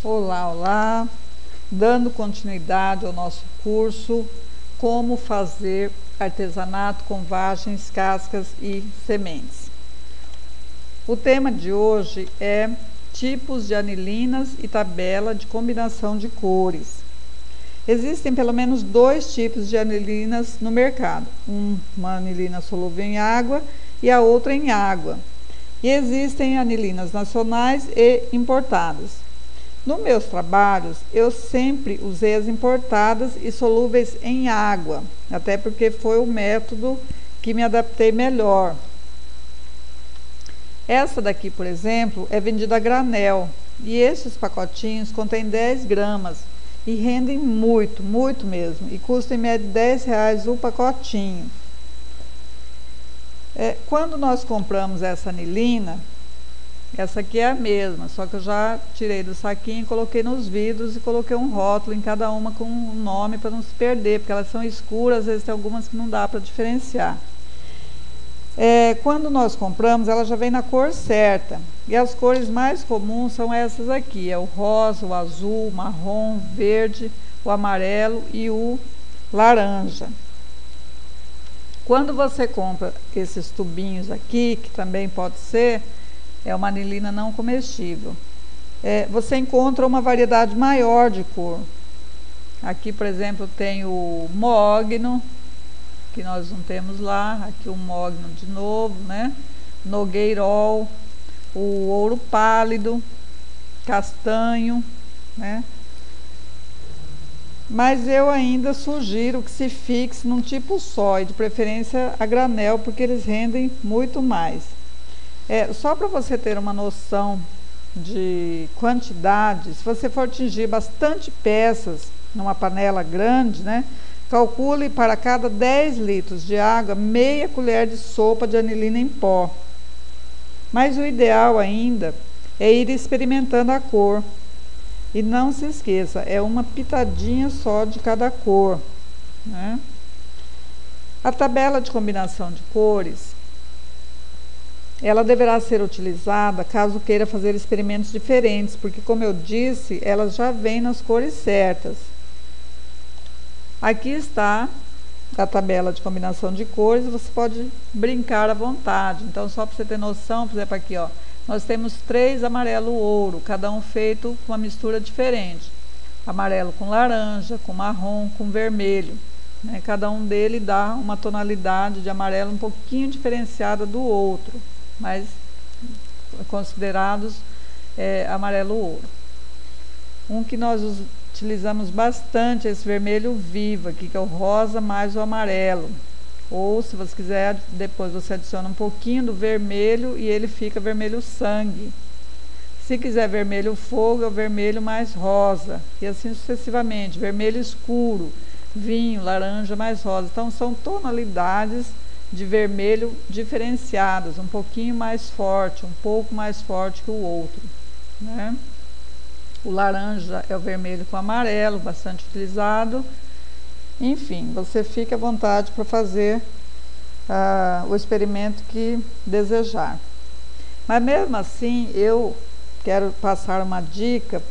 Olá, olá! Dando continuidade ao nosso curso Como fazer artesanato com vagens, cascas e sementes. O tema de hoje é tipos de anilinas e tabela de combinação de cores. Existem pelo menos dois tipos de anilinas no mercado, uma anilina solúvel em água e a outra em água. E existem anilinas nacionais e importadas. Nos meus trabalhos, eu sempre usei as importadas e solúveis em água, até porque foi o método que me adaptei melhor. Essa daqui, por exemplo, é vendida a granel, e estes pacotinhos contêm 10 gramas e rendem muito, muito mesmo, e custam em média R$10 o pacotinho. Quando nós compramos essa anilina, essa aqui é a mesma, só que eu já tirei do saquinho, coloquei nos vidros e coloquei um rótulo em cada uma com um nome para não se perder, porque elas são escuras, às vezes tem algumas que não dá para diferenciar. Quando nós compramos, ela já vem na cor certa, e as cores mais comuns são essas aqui, é o rosa, o azul, o marrom, o verde, o amarelo e o laranja. Quando você compra esses tubinhos aqui, que também pode ser, é uma anilina não comestível, você encontra uma variedade maior de cor. Aqui, por exemplo, tem o mogno, que nós não temos lá, aqui o mogno de novo, né? Nogueirol, o ouro pálido, castanho, né? Mas eu ainda sugiro que se fixe num tipo só, e de preferência a granel, porque eles rendem muito mais. Só para você ter uma noção de quantidade, se você for atingir bastante peças numa panela grande, né, calcule para cada 10 litros de água, meia colher de sopa de anilina em pó. Mas o ideal ainda é ir experimentando a cor. E não se esqueça, é uma pitadinha só de cada cor, né? A tabela de combinação de cores, ela deverá ser utilizada caso queira fazer experimentos diferentes, porque, como eu disse, elas já vêm nas cores certas. Aqui está a tabela de combinação de cores, você pode brincar à vontade. Então, só para você ter noção, por exemplo, aqui, ó, nós temos 3 amarelo ouro, cada um feito com uma mistura diferente. Amarelo com laranja, com marrom, com vermelho, né? Cada um dele dá uma tonalidade de amarelo um pouquinho diferenciada do outro, mas considerados amarelo ouro. Um que nós utilizamos bastante é esse vermelho vivo aqui, que é o rosa mais o amarelo. Ou, se você quiser, depois você adiciona um pouquinho do vermelho e ele fica vermelho sangue. Se quiser vermelho fogo, é o vermelho mais rosa, e assim sucessivamente, vermelho escuro, vinho, laranja mais rosa. Então, são tonalidades de vermelho diferenciadas, um pouquinho mais forte, um pouco mais forte que o outro, né? O laranja é o vermelho com amarelo, bastante utilizado. Enfim, você fica à vontade para fazer o experimento que desejar. Mas mesmo assim, eu quero passar uma dica.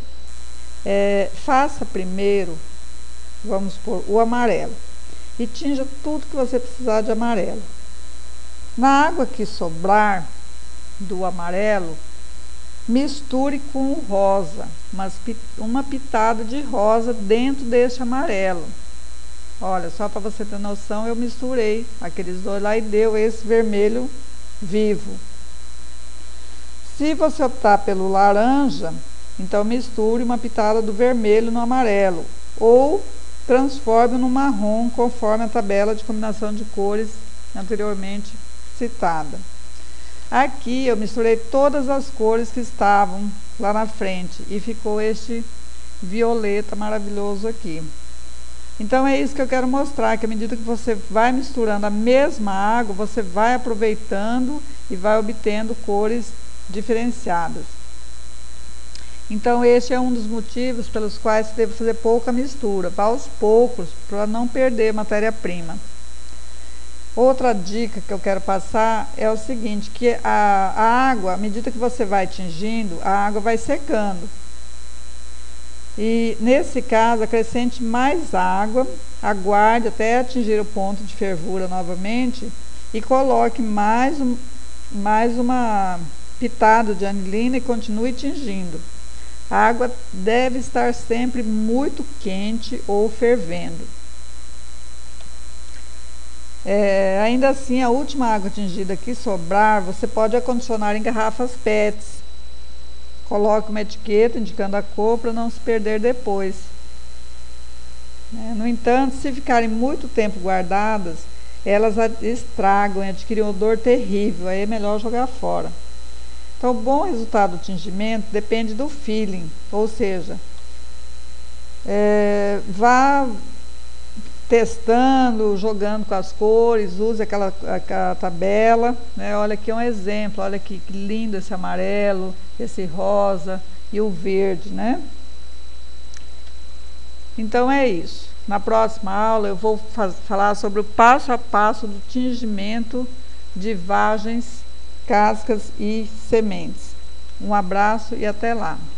Faça primeiro, vamos pôr o amarelo, e tinja tudo que você precisar de amarelo. Na água que sobrar do amarelo, misture com o rosa, uma pitada de rosa dentro deste amarelo. Olha, só para você ter noção, eu misturei aqueles dois lá e deu esse vermelho vivo. Se você optar pelo laranja, então misture uma pitada do vermelho no amarelo, ou transforme no marrom, conforme a tabela de combinação de cores anteriormente citada. Aqui eu misturei todas as cores que estavam lá na frente e ficou este violeta maravilhoso aqui. Então, é isso que eu quero mostrar, que à medida que você vai misturando a mesma água, você vai aproveitando e vai obtendo cores diferenciadas. Então, este é um dos motivos pelos quais você deve fazer pouca mistura, aos poucos, para não perder matéria-prima. Outra dica que eu quero passar é o seguinte, que a água, à medida que você vai tingindo, a água vai secando. E nesse caso, acrescente mais água, aguarde até atingir o ponto de fervura novamente e coloque mais uma pitada de anilina e continue tingindo. A água deve estar sempre muito quente ou fervendo. Ainda assim, a última água tingida que sobrar, você pode acondicionar em garrafas PETs. Coloque uma etiqueta indicando a cor para não se perder depois. No entanto, se ficarem muito tempo guardadas, elas estragam e adquirem um odor terrível, aí é melhor jogar fora. Então, o bom resultado do tingimento depende do feeling, ou seja, vá testando, jogando com as cores, use aquela tabela, né? Olha aqui um exemplo, olha aqui que lindo esse amarelo, esse rosa e o verde, né? Então é isso. Na próxima aula eu vou falar sobre o passo a passo do tingimento de vagens, cascas e sementes. Um abraço e até lá!